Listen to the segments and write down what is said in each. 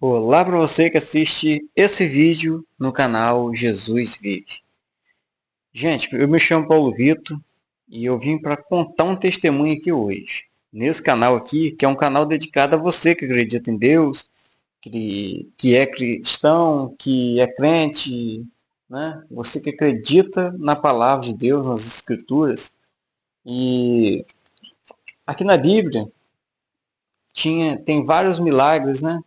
Olá para você que assiste esse vídeo no canal Jesus Vive. Gente, eu me chamo Paulo Vitor e eu vim para contar um testemunho aqui hoje. Nesse canal aqui, que é um canal dedicado a você que acredita em Deus, que é cristão, que é crente, né? Você que acredita na palavra de Deus, nas escrituras. E aqui na Bíblia tem vários milagres, né?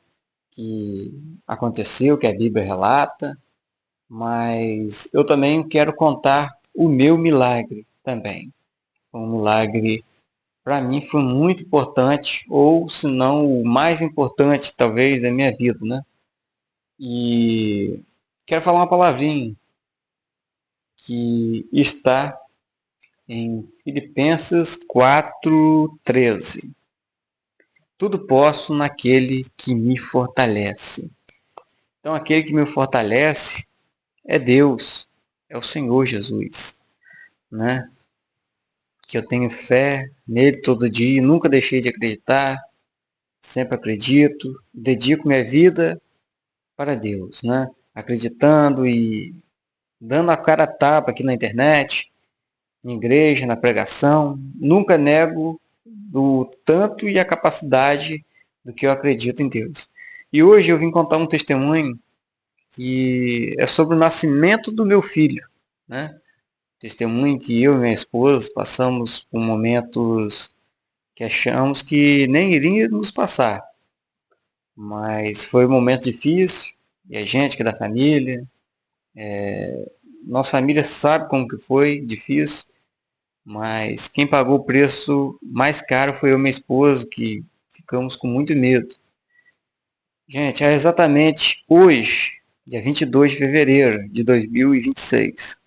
Que aconteceu, que a Bíblia relata. Mas eu também quero contar o meu milagre também. Um milagre, para mim, foi muito importante, ou se não o mais importante, talvez, da minha vida, né? E quero falar uma palavrinha que está em Filipenses 4:13. Tudo posso naquele que me fortalece. Então, aquele que me fortalece é Deus, é o Senhor Jesus, né? Que eu tenho fé nele todo dia, nunca deixei de acreditar, sempre acredito, dedico minha vida para Deus, né? Acreditando e dando a cara a tapa aqui na internet, na igreja, na pregação, nunca nego do tanto e a capacidade do que eu acredito em Deus. E hoje eu vim contar um testemunho que é sobre o nascimento do meu filho, né? Testemunho que eu e minha esposa passamos por momentos que achamos que nem iria nos passar. Mas foi um momento difícil, e a gente que é da família, nossa família sabe como que foi difícil, mas quem pagou o preço mais caro foi eu e minha esposa, que ficamos com muito medo. Gente, é exatamente hoje, dia 22 de fevereiro de 2026.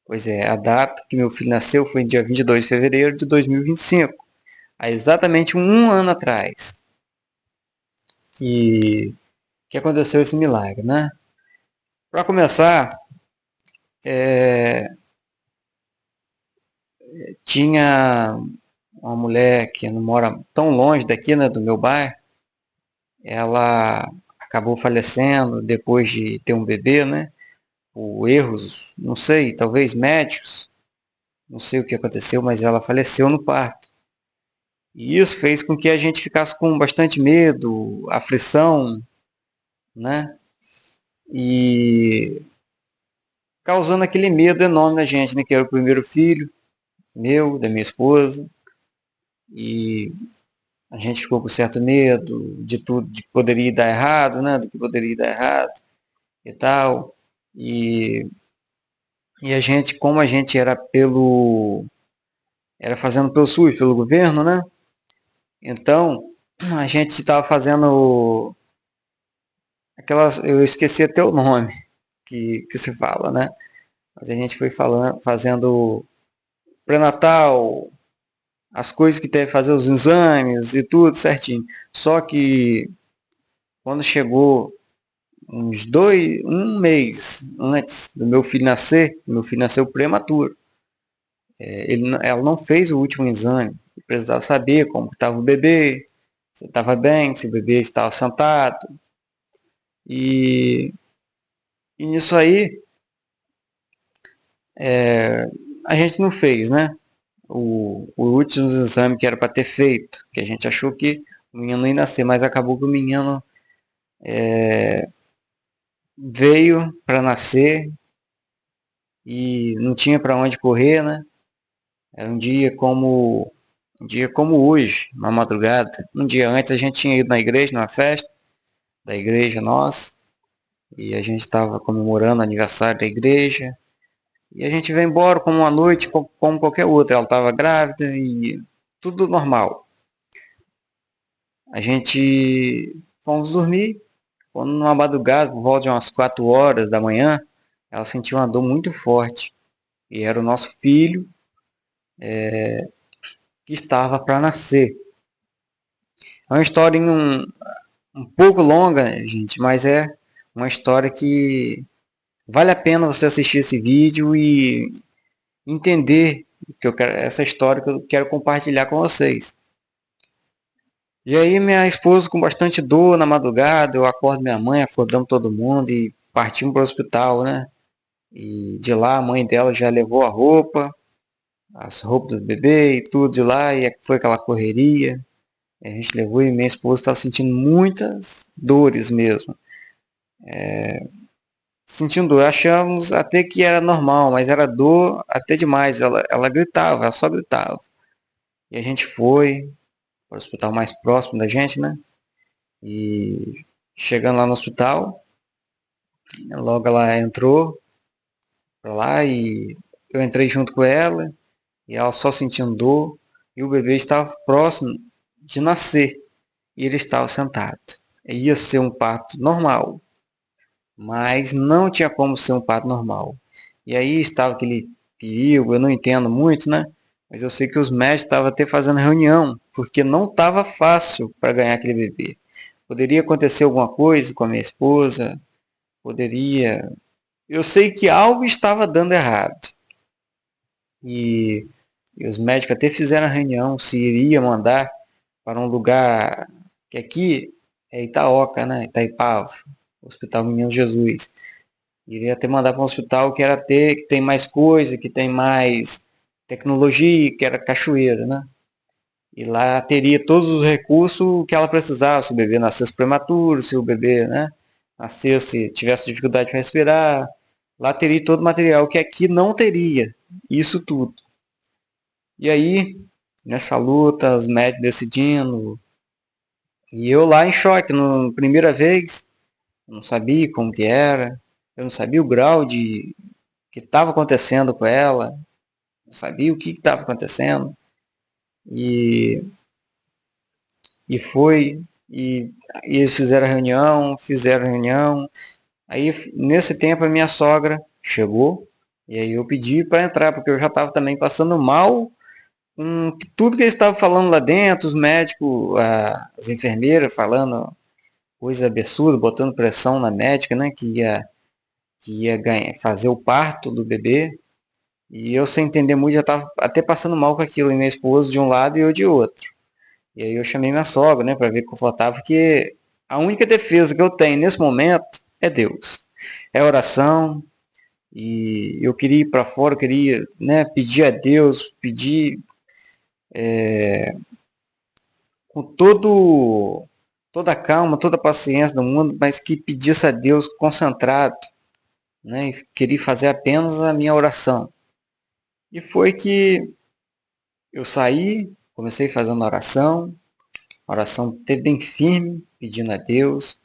Pois é, a data que meu filho nasceu foi dia 22 de fevereiro de 2025. Há exatamente um ano atrás que aconteceu esse milagre, né? Para começar, tinha uma mulher que não mora tão longe daqui, né, do meu bairro. Ela acabou falecendo depois de ter um bebê, né? Por erros, não sei, talvez médicos, não sei o que aconteceu, mas ela faleceu no parto. E isso fez com que a gente ficasse com bastante medo, aflição, né? E causando aquele medo enorme na gente, né? Que era o primeiro filho meu, da minha esposa. E a gente ficou com certo medo de tudo, de que poderia dar errado, né? Do que poderia dar errado e tal. E, e a gente, como a gente era fazendo pelo SUS, pelo governo, né? Então, a gente estava fazendo aquelas, eu esqueci até o nome que se fala, né? Mas a gente foi falando, fazendo pré-natal, as coisas que tem que fazer, os exames e tudo certinho. Só que quando chegou um mês antes do meu filho nasceu prematuro. Ela não fez o último exame. Precisava saber como estava o bebê, se estava bem, se o bebê estava sentado. E, e nisso aí a gente não fez, né? O último exame que era para ter feito, que a gente achou que o menino ia nascer, mas acabou que o menino veio para nascer e não tinha para onde correr, né? Era um dia como hoje, na madrugada. Um dia antes a gente tinha ido na igreja, numa festa da igreja nossa, e a gente estava comemorando o aniversário da igreja. E a gente veio embora como uma noite, como qualquer outra. Ela estava grávida e tudo normal. A gente fomos dormir. Quando numa madrugada, por volta de umas 4 horas da manhã, ela sentiu uma dor muito forte. E era o nosso filho que estava para nascer. É uma história um pouco longa, gente, mas é uma história que vale a pena você assistir esse vídeo e entender que essa história que eu quero compartilhar com vocês. E aí minha esposa com bastante dor na madrugada, eu acordo minha mãe, acordamos todo mundo e partimos para o hospital, né? E de lá a mãe dela já levou a roupa, as roupas do bebê e tudo de lá, e foi aquela correria. A gente levou e minha esposa estava sentindo muitas dores mesmo. Sentindo dor, achamos até que era normal, mas era dor até demais. Ela gritava, ela só gritava. E a gente foi para o hospital mais próximo da gente, né? E chegando lá no hospital, logo ela entrou para lá e eu entrei junto com ela e ela só sentindo dor e o bebê estava próximo de nascer e ele estava sentado. Ia ser um parto normal, mas não tinha como ser um parto normal. E aí estava aquele perigo, eu não entendo muito, né? Mas eu sei que os médicos estavam até fazendo reunião, porque não estava fácil para ganhar aquele bebê. Poderia acontecer alguma coisa com a minha esposa, poderia. Eu sei que algo estava dando errado. E, e os médicos até fizeram a reunião se iria mandar para um lugar que aqui é Itaoca, né? Itaipava, Hospital Menino Jesus. Iria até mandar para um hospital que era ter, que tem mais coisa, que tem mais tecnologia, que era Cachoeira, né? E lá teria todos os recursos que ela precisava, se o bebê nascesse prematuro, se o bebê, né, nascesse, tivesse dificuldade para respirar, lá teria todo o material que aqui não teria, isso tudo. E aí, nessa luta, os médicos decidindo, e eu lá em choque, na primeira vez, não sabia como que era, eu não sabia o grau de que estava acontecendo com ela, não sabia o que estava acontecendo, e E foi, e eles fizeram a reunião. Aí, nesse tempo, a minha sogra chegou, e aí eu pedi para entrar, porque eu já estava também passando mal com tudo que eles estavam falando lá dentro, os médicos, as enfermeiras falando coisa absurda, botando pressão na médica, né, que ia ganhar, fazer o parto do bebê. E eu, sem entender muito, já estava até passando mal com aquilo, e minha esposa de um lado e eu de outro. E aí eu chamei minha sogra, né, para ver confortável, porque a única defesa que eu tenho nesse momento é Deus. É oração, e eu queria ir para fora, eu queria, né, pedir a Deus, pedir com toda a calma, toda a paciência do mundo, mas que pedisse a Deus concentrado, né, e queria fazer apenas a minha oração. E foi que eu saí, comecei fazendo oração até bem firme, pedindo a Deus.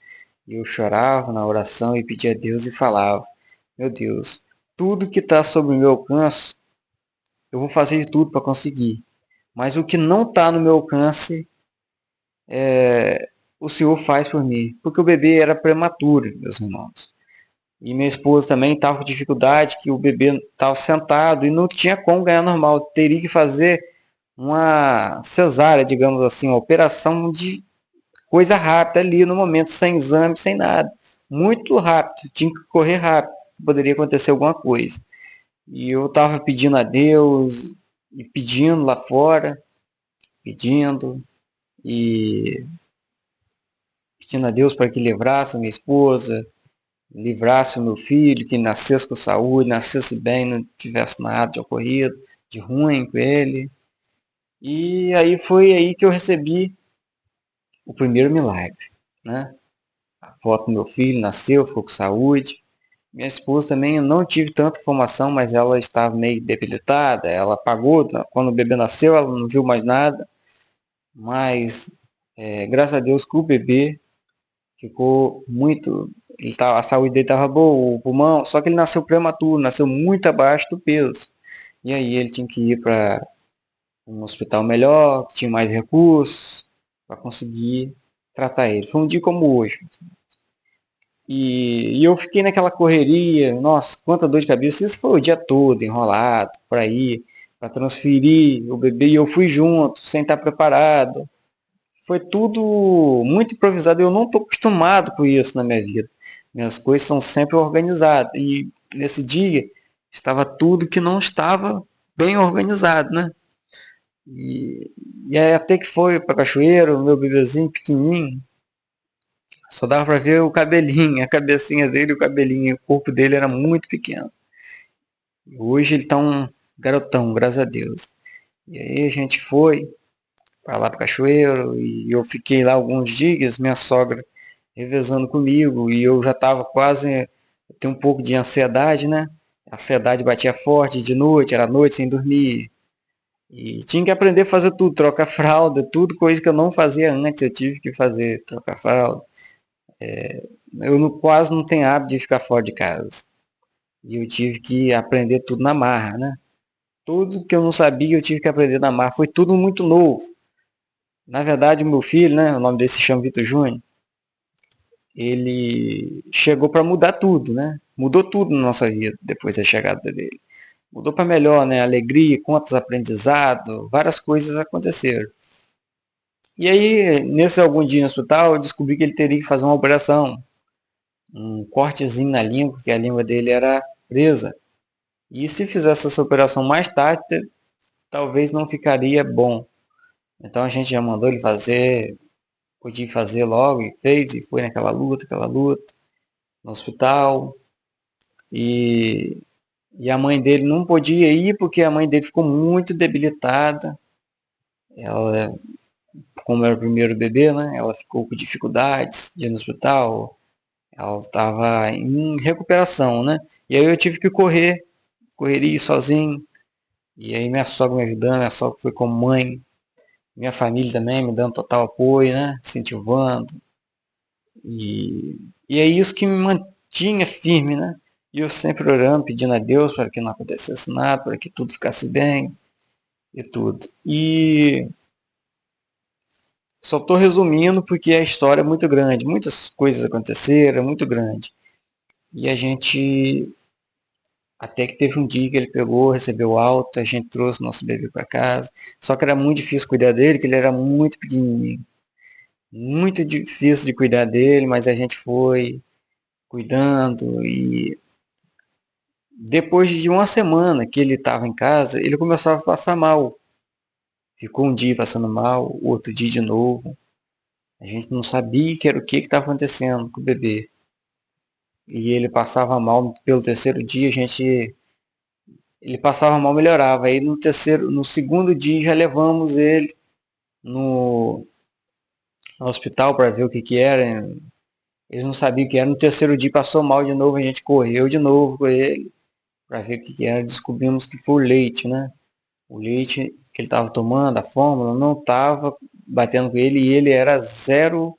E eu chorava na oração e pedia a Deus e falava: Meu Deus, tudo que está sob o meu alcance, eu vou fazer de tudo para conseguir. Mas o que não está no meu alcance, o Senhor faz por mim. Porque o bebê era prematuro, meus irmãos. E minha esposa também estava com dificuldade, que o bebê estava sentado e não tinha como ganhar normal. Teria que fazer uma cesárea, digamos assim, uma operação de coisa rápida ali no momento, sem exame, sem nada. Muito rápido, tinha que correr rápido, poderia acontecer alguma coisa. E eu estava pedindo a Deus, e pedindo lá fora, pedindo, e pedindo a Deus para que livrasse a minha esposa, livrasse o meu filho, que nascesse com saúde, nascesse bem, não tivesse nada de ocorrido, de ruim com ele. E aí foi aí que eu recebi o primeiro milagre, né? A foto do meu filho nasceu, ficou com saúde. Minha esposa também, eu não tive tanta informação, mas ela estava meio debilitada. Ela apagou, quando o bebê nasceu, ela não viu mais nada. Mas, graças a Deus, que o bebê ficou muito. A saúde dele estava boa, o pulmão, só que ele nasceu prematuro, nasceu muito abaixo do peso. E aí ele tinha que ir para um hospital melhor, que tinha mais recursos, para conseguir tratar ele. Foi um dia como hoje. E eu fiquei naquela correria, nossa, quanta dor de cabeça. Isso foi o dia todo enrolado para ir, para transferir o bebê. E eu fui junto, sem estar preparado. Foi tudo muito improvisado. Eu não estou acostumado com isso na minha vida. Minhas coisas são sempre organizadas. E nesse dia estava tudo que não estava bem organizado, né? E aí até que foi para Cachoeiro, o meu bebezinho pequenininho, só dava para ver o cabelinho, a cabecinha dele, o cabelinho, o corpo dele era muito pequeno. Hoje ele tá um garotão, graças a Deus. E aí a gente foi para lá para Cachoeiro e eu fiquei lá alguns dias, minha sogra revezando comigo e eu já estava quase, tenho um pouco de ansiedade, né? A ansiedade batia forte de noite, era noite sem dormir. E tinha que aprender a fazer tudo, trocar fralda, tudo coisa que eu não fazia antes, eu tive que fazer, trocar fralda. Eu quase não tenho hábito de ficar fora de casa. E eu tive que aprender tudo na marra, né? Tudo que eu não sabia eu tive que aprender na marra. Foi tudo muito novo. Na verdade, o meu filho, né? O nome dele se chama Vitor Júnior. Ele chegou para mudar tudo, né? Mudou tudo na nossa vida depois da chegada dele. Mudou para melhor, né? Alegria, contas aprendizado, várias coisas aconteceram. E aí, nesse algum dia no hospital, eu descobri que ele teria que fazer uma operação, um cortezinho na língua, porque a língua dele era presa. E se fizesse essa operação mais tarde, talvez não ficaria bom. Então a gente já mandou ele fazer, podia fazer logo, e fez, e foi naquela luta, no hospital. E, e a mãe dele não podia ir porque a mãe dele ficou muito debilitada. Ela, como era o primeiro bebê, né? Ela ficou com dificuldades de ir no hospital. Ela estava em recuperação, né? E aí eu tive que correria sozinho. E aí minha sogra me ajudando, minha sogra foi como mãe, minha família também me dando total apoio, né? Incentivando. E é isso que me mantinha firme, né? E eu sempre orando, pedindo a Deus para que não acontecesse nada, para que tudo ficasse bem e tudo. E só estou resumindo porque a história é muito grande, muitas coisas aconteceram, é muito grande. E a gente, até que teve um dia que ele pegou, recebeu alta, a gente trouxe nosso bebê para casa. Só que era muito difícil cuidar dele, que ele era muito pequenininho. Muito difícil de cuidar dele, mas a gente foi cuidando e depois de uma semana que ele estava em casa, ele começou a passar mal. Ficou um dia passando mal, outro dia de novo. A gente não sabia que era o que estava acontecendo com o bebê. E ele passava mal pelo terceiro dia, ele passava mal, melhorava. Aí no segundo dia já levamos ele no, no hospital para ver o que que era. Eles não sabiam o que era. No terceiro dia passou mal de novo, a gente correu de novo com ele para ver o que que era. Descobrimos que foi o leite, né? O leite que ele estava tomando, a fórmula, não estava batendo com ele e ele era zero.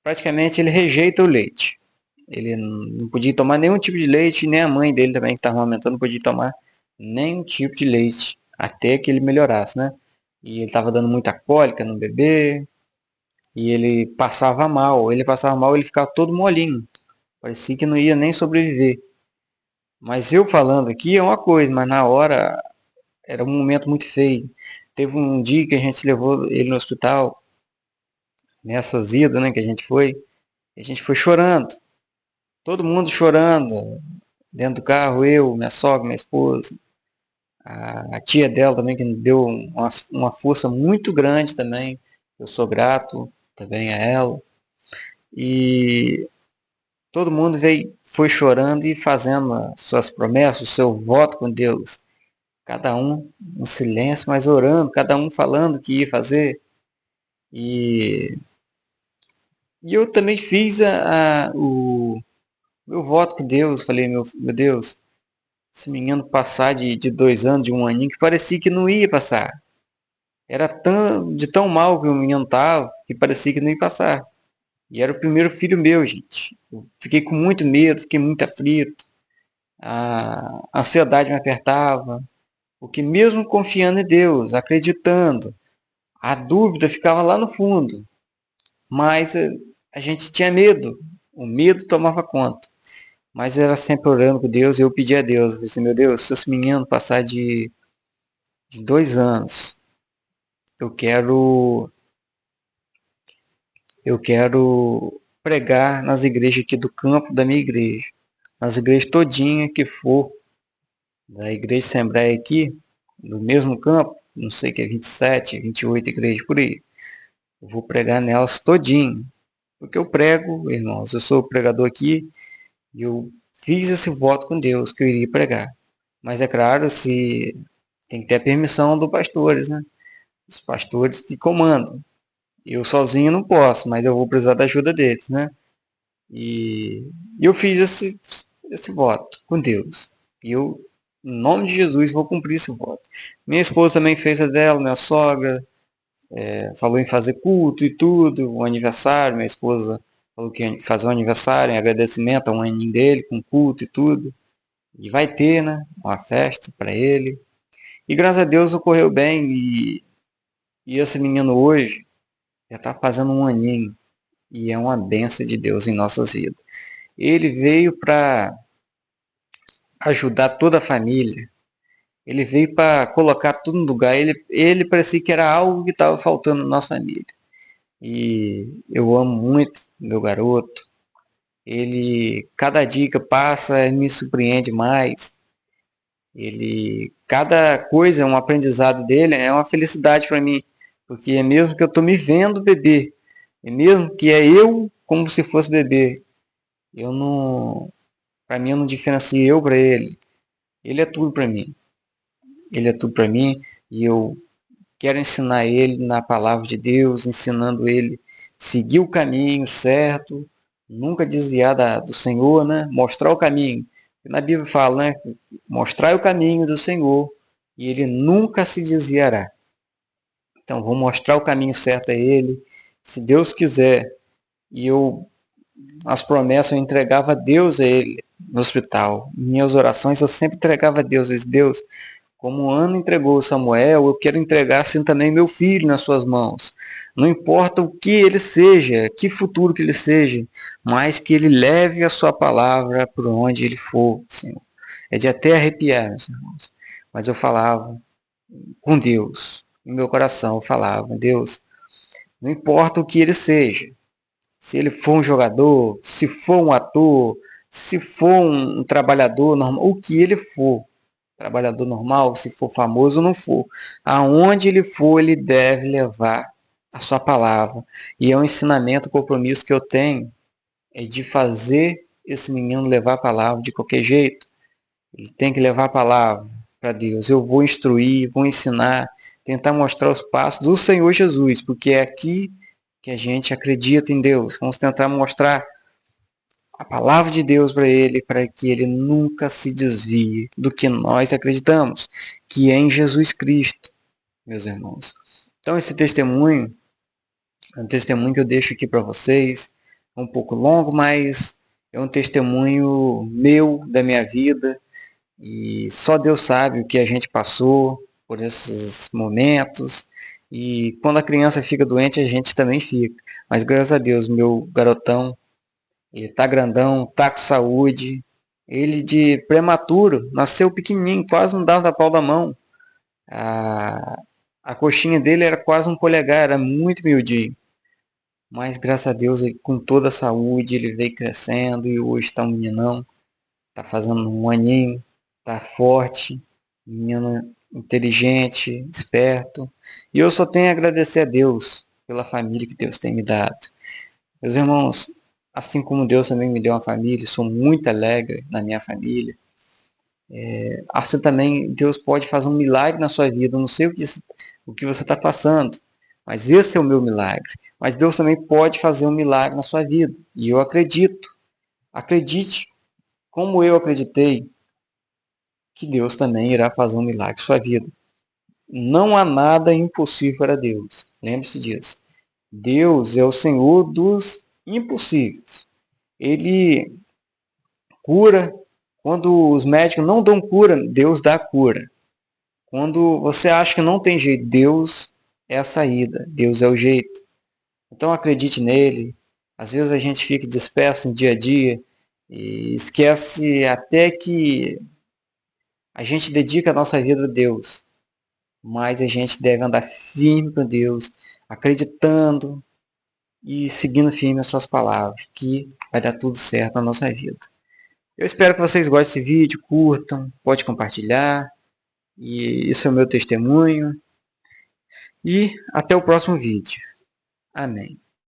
Praticamente ele rejeita o leite. Ele não podia tomar nenhum tipo de leite, nem a mãe dele também, que estava amamentando, não podia tomar nenhum tipo de leite, até que ele melhorasse, né? E ele estava dando muita cólica no bebê, e ele passava mal. Ele passava mal, ele ficava todo molinho. Parecia que não ia nem sobreviver. Mas eu falando aqui é uma coisa, mas na hora era um momento muito feio. Teve um dia que a gente levou ele no hospital, nessas idas, né, que a gente foi chorando. Todo mundo chorando, dentro do carro, eu, minha sogra, minha esposa, a tia dela também, que me deu uma força muito grande também. Eu sou grato também a ela. E todo mundo foi chorando e fazendo as suas promessas, o seu voto com Deus. Cada um em silêncio, mas orando, cada um falando o que ia fazer. E, e eu também fiz o meu voto com Deus. Falei, meu Deus, esse menino passar de 2 anos, de um aninho, que parecia que não ia passar. Era de tão mal que o menino estava, que parecia que não ia passar. E era o primeiro filho meu, gente. Eu fiquei com muito medo, fiquei muito aflito. A ansiedade me apertava. Porque mesmo confiando em Deus, acreditando, a dúvida ficava lá no fundo. Mas a gente tinha medo. O medo tomava conta. Mas era sempre orando com Deus e eu pedia a Deus. Eu falei assim, meu Deus, se esse menino passar de 2 anos, eu quero, eu quero pregar nas igrejas aqui do campo da minha igreja. Nas igrejas todinha que for, da igreja Assembleia aqui, do mesmo campo, não sei que é 27, 28 igrejas por aí. Eu vou pregar nelas todinho. Porque eu prego, irmãos, eu sou pregador aqui e eu fiz esse voto com Deus que eu iria pregar. Mas é claro, se tem que ter a permissão dos pastores, né? Os pastores que comandam. Eu sozinho não posso, mas eu vou precisar da ajuda deles, né? E eu fiz esse voto com Deus. E eu, em nome de Jesus, vou cumprir esse voto. Minha esposa também fez a dela, minha sogra, falou em fazer culto e tudo, o aniversário, minha esposa falou que ia fazer um aniversário em agradecimento a um aninho dele, com culto e tudo. E vai ter, né? Uma festa para ele. E graças a Deus ocorreu bem. E esse menino hoje já está fazendo um aninho. E é uma benção de Deus em nossas vidas. Ele veio para ajudar toda a família. Ele veio para colocar tudo no lugar. Ele parecia que era algo que estava faltando na nossa família. E eu amo muito meu garoto. Ele, cada dia que passa, me surpreende mais. Ele, cada coisa, um aprendizado dele é uma felicidade para mim, porque é mesmo que eu estou me vendo bebê, é mesmo que é eu como se fosse bebê. Eu não, para mim eu não diferencio eu para ele. Ele é tudo para mim. Ele é tudo para mim e eu quero ensinar ele na palavra de Deus, ensinando ele a seguir o caminho certo, nunca desviar do Senhor, né? Mostrar o caminho. Na Bíblia fala, né? Mostrar o caminho do Senhor e ele nunca se desviará. Então, vou mostrar o caminho certo a ele, se Deus quiser. E as promessas eu entregava a Deus a ele no hospital. Minhas orações eu sempre entregava a Deus. Eu disse, Deus, como Ana entregou Samuel, eu quero entregar assim também meu filho nas suas mãos. Não importa o que ele seja, que futuro que ele seja, mas que ele leve a sua palavra por onde ele for, Senhor. É de até arrepiar, meus irmãos. Mas eu falava com Deus, no meu coração eu falava, Deus, não importa o que ele seja, se ele for um jogador, se for um ator, se for um trabalhador normal, o que ele for, trabalhador normal, se for famoso ou não for, aonde ele for, ele deve levar a sua palavra. E é um ensinamento, um compromisso que eu tenho, é de fazer esse menino levar a palavra de qualquer jeito. Ele tem que levar a palavra para Deus. Eu vou instruir, vou ensinar, tentar mostrar os passos do Senhor Jesus, porque é aqui que a gente acredita em Deus. Vamos tentar mostrar a palavra de Deus para ele, para que ele nunca se desvie do que nós acreditamos, que é em Jesus Cristo, meus irmãos. Então esse testemunho é um testemunho que eu deixo aqui para vocês, é um pouco longo, mas é um testemunho meu, da minha vida, e só Deus sabe o que a gente passou por esses momentos, e quando a criança fica doente, a gente também fica. Mas graças a Deus, meu garotão, ele tá grandão, tá com saúde. Ele de prematuro, nasceu pequenininho, quase não dava da pau da mão. A coxinha dele era quase um polegar, era muito miudinho. Mas graças a Deus, ele, com toda a saúde, ele veio crescendo e hoje está um meninão. Tá fazendo um aninho, tá forte, menino inteligente, esperto. E eu só tenho a agradecer a Deus pela família que Deus tem me dado. Meus irmãos, assim como Deus também me deu uma família, sou muito alegre na minha família. Assim também Deus pode fazer um milagre na sua vida. Eu não sei o que você está passando, mas esse é o meu milagre. Mas Deus também pode fazer um milagre na sua vida. E eu acredito. Acredite, como eu acreditei, que Deus também irá fazer um milagre na sua vida. Não há nada impossível para Deus. Lembre-se disso. Deus é o Senhor dos impossíveis. Ele cura. Quando os médicos não dão cura, Deus dá cura. Quando você acha que não tem jeito, Deus é a saída. Deus é o jeito. Então acredite nele. Às vezes a gente fica disperso no dia a dia e esquece até que a gente dedica a nossa vida a Deus. Mas a gente deve andar firme com Deus, acreditando e seguindo firme as suas palavras, que vai dar tudo certo na nossa vida. Eu espero que vocês gostem desse vídeo, curtam, pode compartilhar. E isso é o meu testemunho. E até o próximo vídeo. Amém.